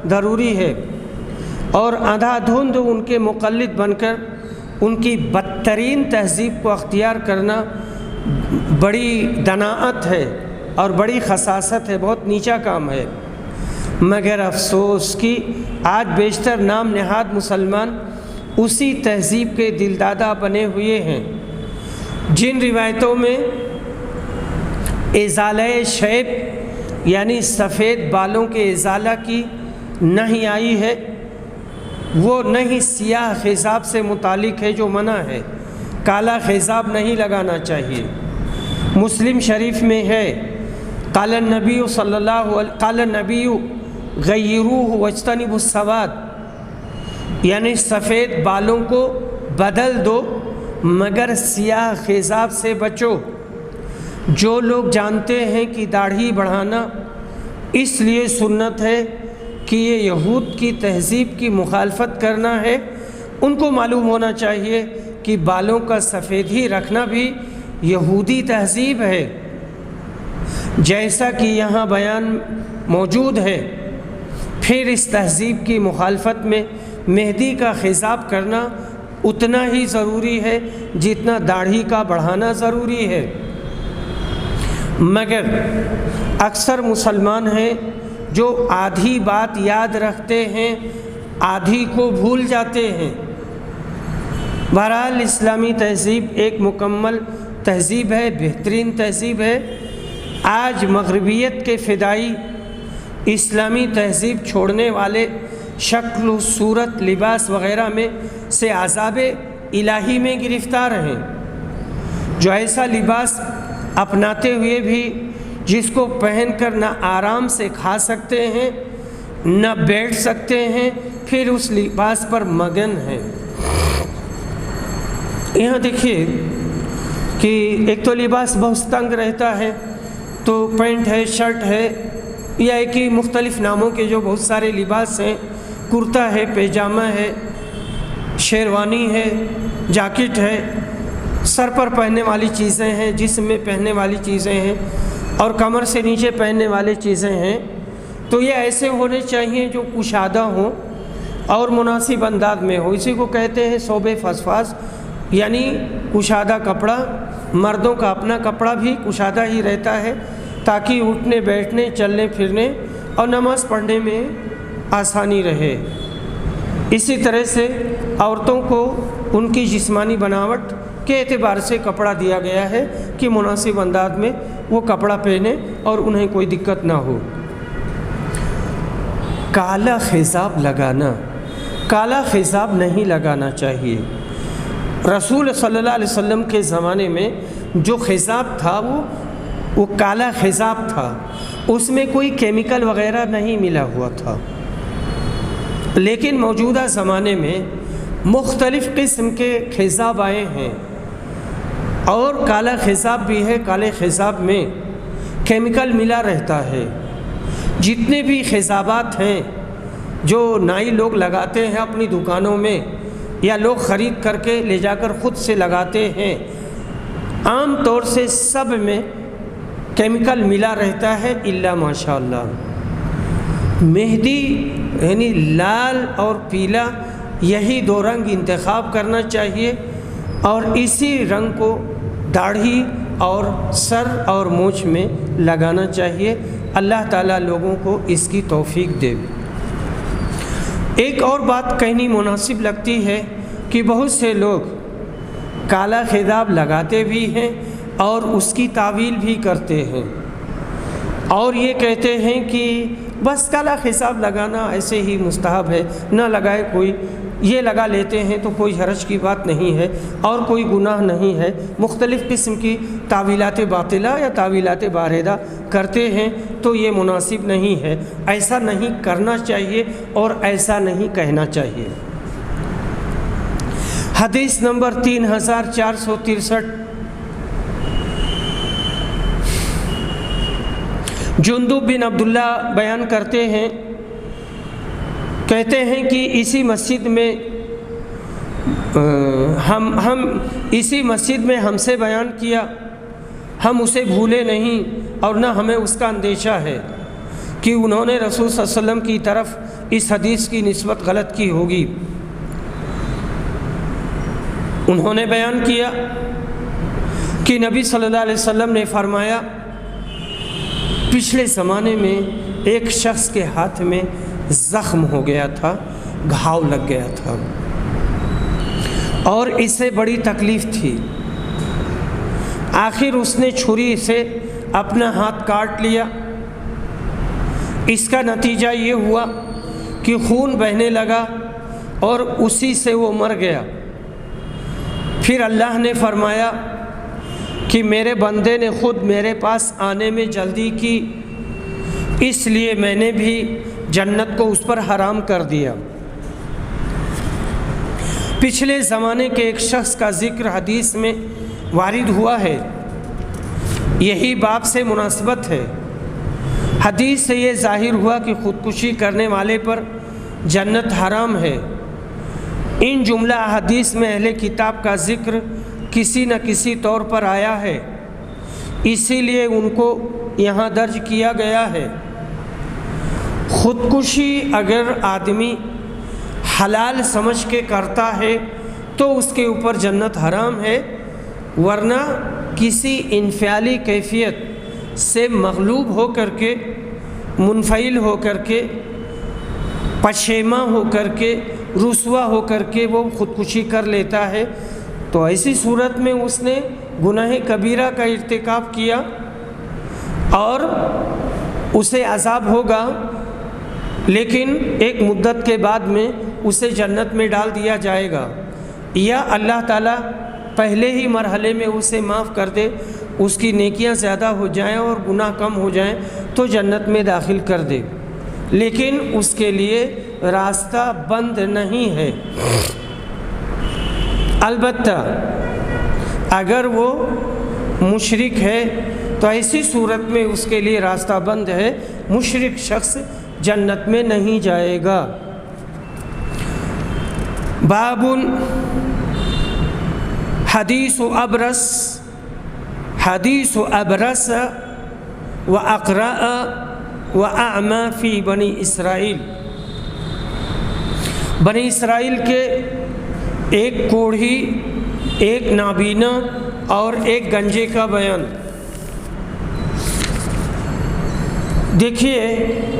ضروری ہے، اور اندھا دھند ان کے مقلد بن کر ان کی بدترین تہذیب کو اختیار کرنا بڑی دناعت ہے اور بڑی خساست ہے، بہت نیچا کام ہے۔ مگر افسوس کہ آج بیشتر نام نہاد مسلمان اسی تہذیب کے دلدادہ بنے ہوئے ہیں۔ جن روایتوں میں ازالہ شیب یعنی سفید بالوں کے ازالہ کی نہیں آئی ہے، وہ نہیں سیاہ خضاب سے متعلق ہے جو منع ہے، کالا خضاب نہیں لگانا چاہیے۔ مسلم شریف میں ہے، قال النبی صلی اللہ علیہ قال النبی غیروہ واجتنبوا السواد، یعنی سفید بالوں کو بدل دو مگر سیاہ خضاب سے بچو۔ جو لوگ جانتے ہیں کہ داڑھی بڑھانا اس لیے سنت ہے کہ یہ یہود کی تہذیب کی مخالفت کرنا ہے، ان کو معلوم ہونا چاہیے کہ بالوں کا سفید ہی رکھنا بھی یہودی تہذیب ہے، جیسا کہ یہاں بیان موجود ہے۔ پھر اس تہذیب کی مخالفت میں مہدی کا خضاب کرنا اتنا ہی ضروری ہے جتنا داڑھی کا بڑھانا ضروری ہے۔ مگر اکثر مسلمان ہیں جو آدھی بات یاد رکھتے ہیں، آدھی کو بھول جاتے ہیں۔ بہرحال اسلامی تہذیب ایک مکمل تہذیب ہے، بہترین تہذیب ہے۔ آج مغربیت کے فدائی اسلامی تہذیب چھوڑنے والے شکل و صورت، لباس وغیرہ میں سے عذاب الہی میں گرفتار ہیں، جو ایسا لباس اپناتے ہوئے بھی جس کو پہن کر نہ آرام سے کھا سکتے ہیں نہ بیٹھ سکتے ہیں، پھر اس لباس پر مگن ہیں۔ یہاں دیکھیے کہ ایک تو لباس بہت تنگ رہتا ہے، تو پینٹ ہے، شرٹ ہے، یا ایک ہی مختلف ناموں کے جو بہت سارے لباس ہیں، کرتا ہے، پیجامہ ہے، شیروانی ہے، جاکٹ ہے، سر پر پہننے والی چیزیں ہیں، جسم میں پہننے والی چیزیں ہیں، اور کمر سے نیچے پہننے والی چیزیں ہیں۔ تو یہ ایسے ہونے چاہیے جو کشادہ ہوں اور مناسب انداز میں ہو۔ اسی کو کہتے ہیں ثوب فسفاس، یعنی کشادہ کپڑا۔ مردوں کا اپنا کپڑا بھی کشادہ ہی رہتا ہے تاکہ اٹھنے بیٹھنے، چلنے پھرنے اور نماز پڑھنے میں آسانی رہے۔ اسی طرح سے عورتوں کو ان کی جسمانی بناوٹ کے اعتبار سے کپڑا دیا گیا ہے کہ مناسب انداز میں وہ کپڑا پہنے اور انہیں کوئی دقت نہ ہو۔ کالا خضاب لگانا، کالا خضاب نہیں لگانا چاہیے۔ رسول صلی اللہ علیہ وسلم کے زمانے میں جو خضاب تھا وہ کالا خضاب تھا، اس میں کوئی کیمیکل وغیرہ نہیں ملا ہوا تھا۔ لیکن موجودہ زمانے میں مختلف قسم کے خضاب آئے ہیں، اور کالا خضاب بھی ہے۔ کالے خضاب میں کیمیکل ملا رہتا ہے۔ جتنے بھی خضابات ہیں جو نائی لوگ لگاتے ہیں اپنی دکانوں میں، یا لوگ خرید کر کے لے جا کر خود سے لگاتے ہیں، عام طور سے سب میں کیمیکل ملا رہتا ہے الا ماشاء اللہ مہدی، یعنی لال اور پیلا، یہی دو رنگ انتخاب کرنا چاہیے، اور اسی رنگ کو داڑھی اور سر اور مونچھ میں لگانا چاہیے۔ اللہ تعالیٰ لوگوں کو اس کی توفیق دے۔ ایک اور بات کہنی مناسب لگتی ہے کہ بہت سے لوگ کالا خضاب لگاتے بھی ہیں اور اس کی تعویل بھی کرتے ہیں، اور یہ کہتے ہیں کہ بس کالا خضاب لگانا ایسے ہی مستحب ہے، نہ لگائے کوئی، یہ لگا لیتے ہیں تو کوئی حرج کی بات نہیں ہے اور کوئی گناہ نہیں ہے۔ مختلف قسم کی تعویلات باطلہ یا تعویلات باردہ کرتے ہیں، تو یہ مناسب نہیں ہے، ایسا نہیں کرنا چاہیے اور ایسا نہیں کہنا چاہیے۔ حدیث نمبر 3463، جندب بن عبداللہ بیان کرتے ہیں، کہتے ہیں کہ اسی مسجد میں ہم اسی مسجد میں ہم سے بیان کیا، ہم اسے بھولے نہیں اور نہ ہمیں اس کا اندیشہ ہے کہ انہوں نے رسول صلی اللہ علیہ وسلم کی طرف اس حدیث کی نسبت غلط کی ہوگی۔ انہوں نے بیان کیا کہ نبی صلی اللہ علیہ وسلم نے فرمایا، پچھلے زمانے میں ایک شخص کے ہاتھ میں زخم ہو گیا تھا، گھاؤ لگ گیا تھا اور اس سے بڑی تکلیف تھی۔ آخر اس نے چھری سے اپنا ہاتھ کاٹ لیا۔ اس کا نتیجہ یہ ہوا کہ خون بہنے لگا اور اسی سے وہ مر گیا۔ پھر اللہ نے فرمایا کہ میرے بندے نے خود میرے پاس آنے میں جلدی کی، اس لیے میں نے بھی جنت کو اس پر حرام کر دیا۔ پچھلے زمانے کے ایک شخص کا ذکر حدیث میں وارد ہوا ہے، یہی باب سے مناسبت ہے۔ حدیث سے یہ ظاہر ہوا کہ خودکشی کرنے والے پر جنت حرام ہے۔ ان جملہ حدیث میں اہل کتاب کا ذکر کسی نہ کسی طور پر آیا ہے، اسی لیے ان کو یہاں درج کیا گیا ہے۔ خودکشی اگر آدمی حلال سمجھ کے کرتا ہے تو اس کے اوپر جنت حرام ہے، ورنہ کسی انفعالی کیفیت سے مغلوب ہو کر کے، منفعل ہو کر کے، پشیماں ہو کر کے، رسوا ہو کر کے وہ خودکشی کر لیتا ہے، تو ایسی صورت میں اس نے گناہ کبیرہ کا ارتکاب کیا اور اسے عذاب ہوگا، لیکن ایک مدت کے بعد میں اسے جنت میں ڈال دیا جائے گا، یا اللہ تعالیٰ پہلے ہی مرحلے میں اسے معاف کر دے، اس کی نیکیاں زیادہ ہو جائیں اور گناہ کم ہو جائیں تو جنت میں داخل کر دے، لیکن اس کے لیے راستہ بند نہیں ہے۔ البتہ اگر وہ مشرک ہے تو ایسی صورت میں اس کے لیے راستہ بند ہے، مشرک شخص جنت میں نہیں جائے گا۔ باب حدیث ابرس و اقرأ و اعمی فی بنی اسرائیل۔ بنی اسرائیل کے ایک کوڑھی، ایک نابینا اور ایک گنجے کا بیان۔ دیکھیے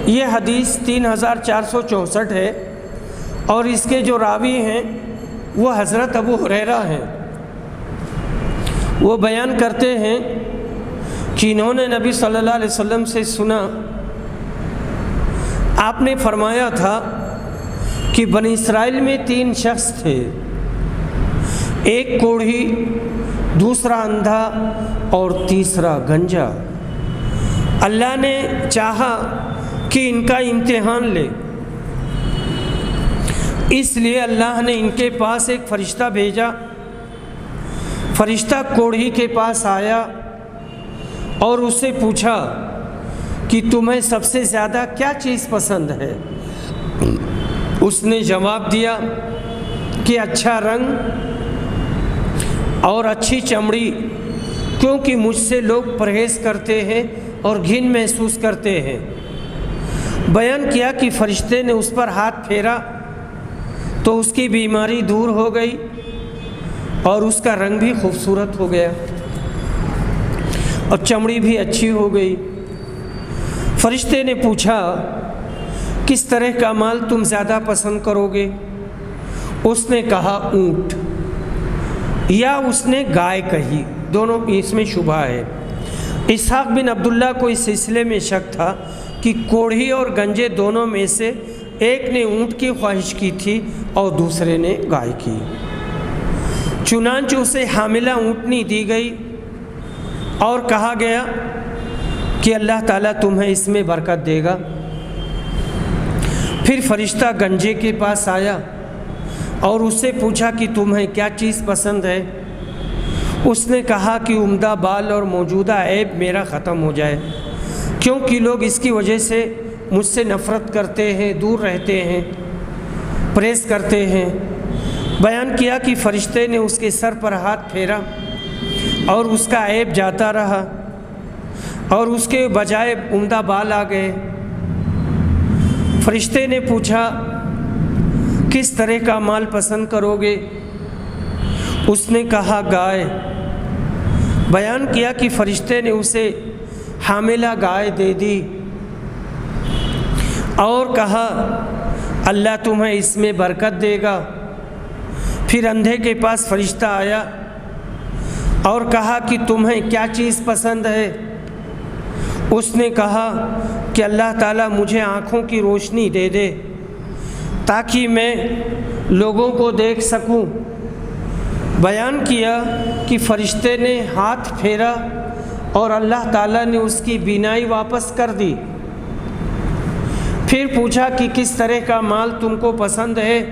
یہ حدیث 3464 ہے اور اس کے جو راوی ہیں وہ حضرت ابو ہریرہ ہیں۔ وہ بیان کرتے ہیں کہ انہوں نے نبی صلی اللہ علیہ وسلم سے سنا، آپ نے فرمایا تھا کہ بنی اسرائیل میں 3 شخص تھے، ایک کوڑھی، دوسرا اندھا اور تیسرا گنجا۔ اللہ نے چاہا کہ ان کا امتحان لے، اس لیے اللہ نے ان کے پاس ایک فرشتہ بھیجا۔ فرشتہ کوڑھی کے پاس آیا اور اس سے پوچھا کہ تمہیں سب سے زیادہ کیا چیز پسند ہے؟ اس نے جواب دیا کہ اچھا رنگ اور اچھی چمڑی، کیونکہ مجھ سے لوگ پرہیز کرتے ہیں اور گھن محسوس کرتے ہیں۔ بیان کیا کہ فرشتے نے اس پر ہاتھ پھیرا تو اس کی بیماری دور ہو گئی اور اس کا رنگ بھی خوبصورت ہو گیا۔ اور چمڑی بھی اچھی ہو گئی۔ فرشتے نے پوچھا کس طرح کا مال تم زیادہ پسند کرو گے؟ اس نے کہا اونٹ، یا اس نے گائے کہی، دونوں اس میں شبہ ہے۔ اسحاق بن عبداللہ کو اس سلسلے میں شک تھا کہ کوڑھی اور گنجے دونوں میں سے ایک نے اونٹ کی خواہش کی تھی اور دوسرے نے گائے کی۔ چنانچہ اسے حاملہ اونٹنی دی گئی اور کہا گیا کہ اللہ تعالیٰ تمہیں اس میں برکت دے گا۔ پھر فرشتہ گنجے کے پاس آیا اور اس سے پوچھا کہ تمہیں کیا چیز پسند ہے؟ اس نے کہا کہ عمدہ بال اور موجودہ عیب میرا ختم ہو جائے، کیونکہ لوگ اس کی وجہ سے مجھ سے نفرت کرتے ہیں، دور رہتے ہیں، پریز کرتے ہیں۔ بیان کیا کہ فرشتے نے اس کے سر پر ہاتھ پھیرا اور اس کا عیب جاتا رہا اور اس کے بجائے عمدہ بال آ گئے۔ فرشتے نے پوچھا کس طرح کا مال پسند کرو گے؟ اس نے کہا گائے۔ بیان کیا کہ فرشتے نے اسے حاملہ گائے دے دی اور کہا اللہ تمہیں اس میں برکت دے گا۔ پھر اندھے کے پاس فرشتہ آیا اور کہا کہ تمہیں کیا چیز پسند ہے؟ اس نے کہا کہ اللہ تعالیٰ مجھے آنکھوں کی روشنی دے دے تاکہ میں لوگوں کو دیکھ سکوں۔ بیان کیا کہ فرشتے نے ہاتھ پھیرا اور اللہ تعالیٰ نے اس کی بینائی واپس کر دی۔ پھر پوچھا کہ کس طرح کا مال تم کو پسند ہے؟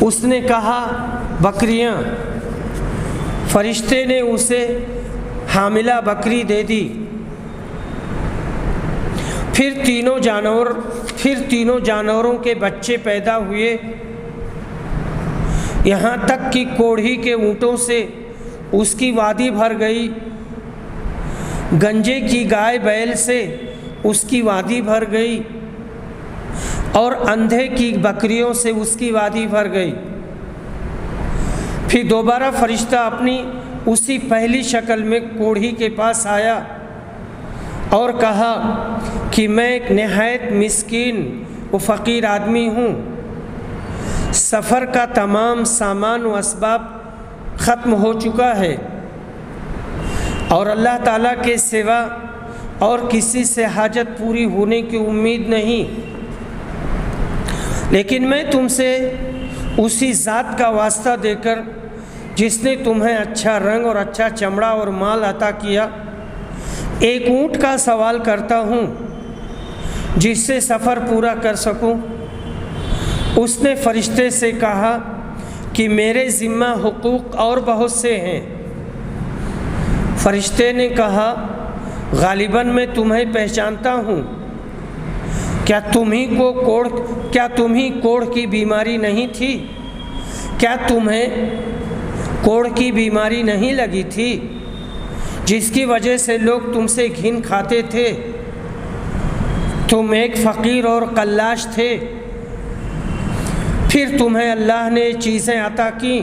اس نے کہا بکریاں۔ فرشتے نے اسے حاملہ بکری دے دی۔ پھر تینوں جانوروں کے بچے پیدا ہوئے، یہاں تک کہ کوڑھی کے اونٹوں سے اس کی وادی بھر گئی، گنجے کی گائے بیل سے اس کی وادی بھر گئی اور اندھے کی بکریوں سے اس کی وادی بھر گئی۔ پھر دوبارہ فرشتہ اپنی اسی پہلی شکل میں کوڑھی کے پاس آیا اور کہا کہ میں ایک نہایت مسکین و فقیر آدمی ہوں، سفر کا تمام سامان و اسباب ختم ہو چکا ہے اور اللہ تعالیٰ کے سوا اور کسی سے حاجت پوری ہونے کی امید نہیں، لیکن میں تم سے اسی ذات کا واسطہ دے کر جس نے تمہیں اچھا رنگ اور اچھا چمڑا اور مال عطا کیا، ایک اونٹ کا سوال کرتا ہوں جس سے سفر پورا کر سکوں۔ اس نے فرشتے سے کہا کہ میرے ذمہ حقوق اور بہت سے ہیں۔ فرشتے نے کہا غالباً میں تمہیں پہچانتا ہوں، کیا تمہیں کوڑھ کی بیماری نہیں تھی؟ کیا تمہیں کوڑھ کی بیماری نہیں لگی تھی جس کی وجہ سے لوگ تم سے گھن کھاتے تھے؟ تم ایک فقیر اور قلاش تھے، پھر تمہیں اللہ نے چیزیں عطا کی۔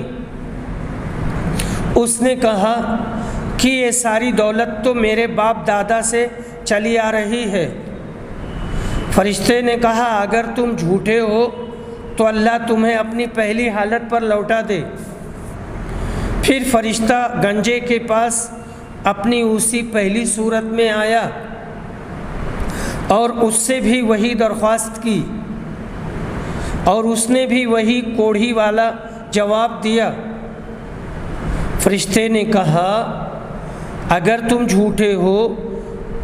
اس نے کہا کہ یہ ساری دولت تو میرے باپ دادا سے چلی آ رہی ہے۔ فرشتے نے کہا اگر تم جھوٹے ہو تو اللہ تمہیں اپنی پہلی حالت پر لوٹا دے۔ پھر فرشتہ گنجے کے پاس اپنی اسی پہلی صورت میں آیا اور اس سے بھی وہی درخواست کی اور اس نے بھی وہی کوڑھی والا جواب دیا۔ فرشتے نے کہا اگر تم جھوٹے ہو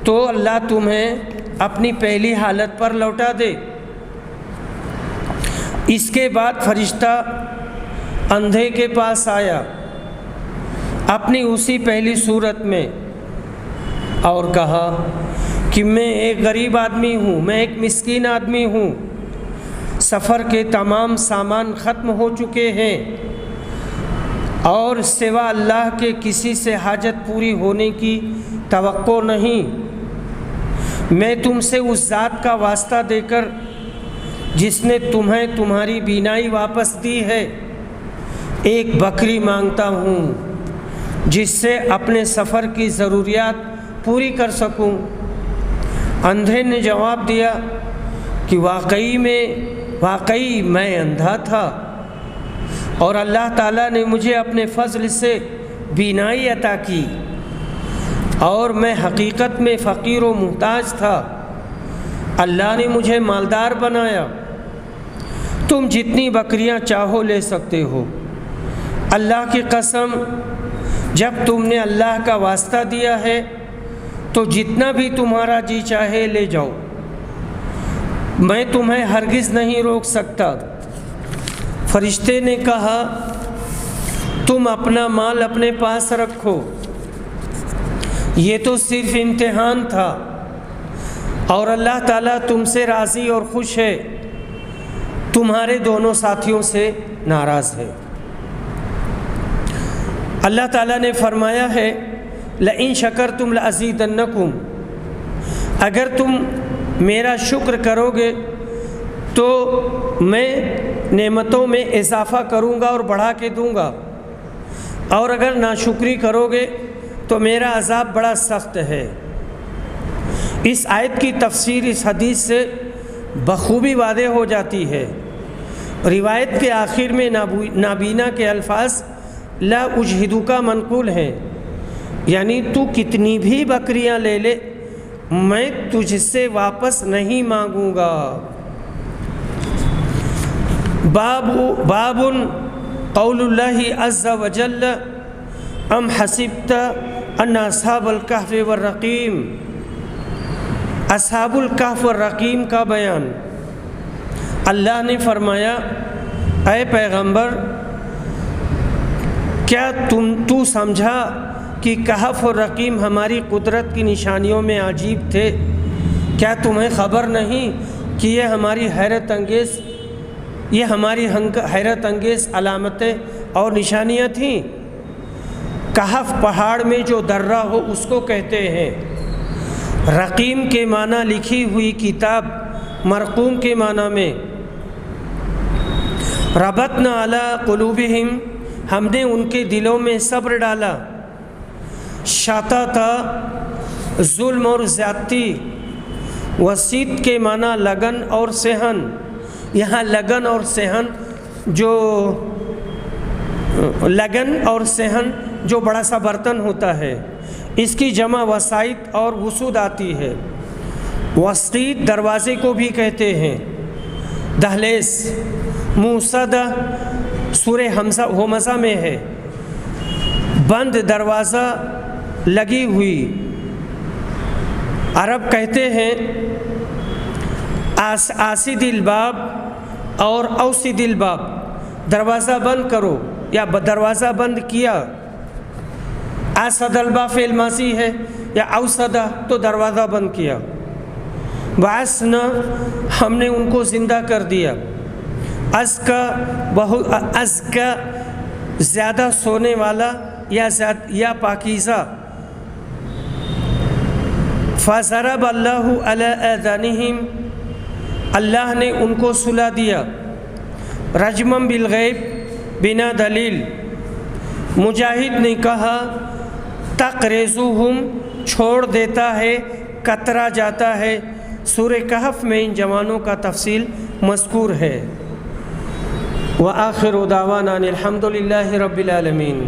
تو اللہ تمہیں اپنی پہلی حالت پر لوٹا دے۔ اس کے بعد فرشتہ اندھے کے پاس آیا اپنی اسی پہلی صورت میں اور کہا کہ میں ایک غریب آدمی ہوں، میں ایک مسکین آدمی ہوں، سفر کے تمام سامان ختم ہو چکے ہیں اور سوا اللہ کے کسی سے حاجت پوری ہونے کی توقع نہیں۔ میں تم سے اس ذات کا واسطہ دے کر جس نے تمہیں تمہاری بینائی واپس دی ہے ایک بکری مانگتا ہوں جس سے اپنے سفر کی ضروریات پوری کر سکوں۔ اندھے نے جواب دیا کہ واقعی میں اندھا تھا اور اللہ تعالیٰ نے مجھے اپنے فضل سے بینائی عطا کی، اور میں حقیقت میں فقیر و محتاج تھا۔ اللہ نے مجھے مالدار بنایا۔ تم جتنی بکریاں چاہو لے سکتے ہو۔ اللہ کی قسم، جب تم نے اللہ کا واسطہ دیا ہے تو جتنا بھی تمہارا جی چاہے لے جاؤ، میں تمہیں ہرگز نہیں روک سکتا۔ فرشتے نے کہا تم اپنا مال اپنے پاس رکھو، یہ تو صرف امتحان تھا، اور اللہ تعالیٰ تم سے راضی اور خوش ہے، تمہارے دونوں ساتھیوں سے ناراض ہے۔ اللہ تعالیٰ نے فرمایا ہے لئن شکرتم لأزیدنکم، اگر تم میرا شکر کرو گے تو میں نعمتوں میں اضافہ کروں گا اور بڑھا کے دوں گا، اور اگر ناشکری کرو گے تو میرا عذاب بڑا سخت ہے۔ اس آیت کی تفسیر اس حدیث سے بخوبی واضح ہو جاتی ہے۔ روایت کے آخر میں نابینا کے الفاظ لا اجہدک منقول ہیں، یعنی تو کتنی بھی بکریاں لے لے میں تجھ سے واپس نہیں مانگوں گا۔ باب قول اللہ عز وجل ام حسبت ان اصحاب الکہف والرقیم، اصحاب الکہف والرقیم کا بیان۔ اللہ نے فرمایا اے پیغمبر، کیا تو سمجھا کہ کہف اور رقیم ہماری قدرت کی نشانیوں میں عجیب تھے؟ کیا تمہیں خبر نہیں کہ یہ ہماری حیرت انگیز علامتیں اور نشانیاں تھیں؟ کہف پہاڑ میں جو درہ ہو اس کو کہتے ہیں۔ رقیم کے معنی لکھی ہوئی کتاب، مرقوم کے معنی میں۔ ربطنا علی قلوبہم، ہم نے ان کے دلوں میں صبر ڈالا۔ شاتاتا، ظلم اور زیادتی۔ وسیط کے معنی لگن اور صحن، یہاں لگن اور صحن جو بڑا سا برتن ہوتا ہے، اس کی جمع وسائط اور وسود آتی ہے۔ وسیط دروازے کو بھی کہتے ہیں۔ دہلیز، موصدہ سورہ ہمزہ میں ہے، بند دروازہ لگی ہوئی۔ عرب کہتے ہیں آسد الباب اور اوسد الباب، دروازہ بند کرو یا دروازہ بند کیا۔ آسد الباب فعل ماضی ہے، یا اوسدہ تو دروازہ بند کیا۔ بعثنا، ہم نے ان کو زندہ کر دیا۔ ازکا زیادہ سونے والا یا پاکیزہ۔ فضرب اللہ علی آذانہم، اللہ نے ان کو سلا دیا۔ رجمم بالغیب، بنا دلیل۔ مجاہد نے کہا تقریزوہم، چھوڑ دیتا ہے، کترا جاتا ہے۔ سورہ کہف میں ان جوانوں کا تفصیل مذکور ہے۔ وآخر دعوانا الحمد للہ رب العالمین۔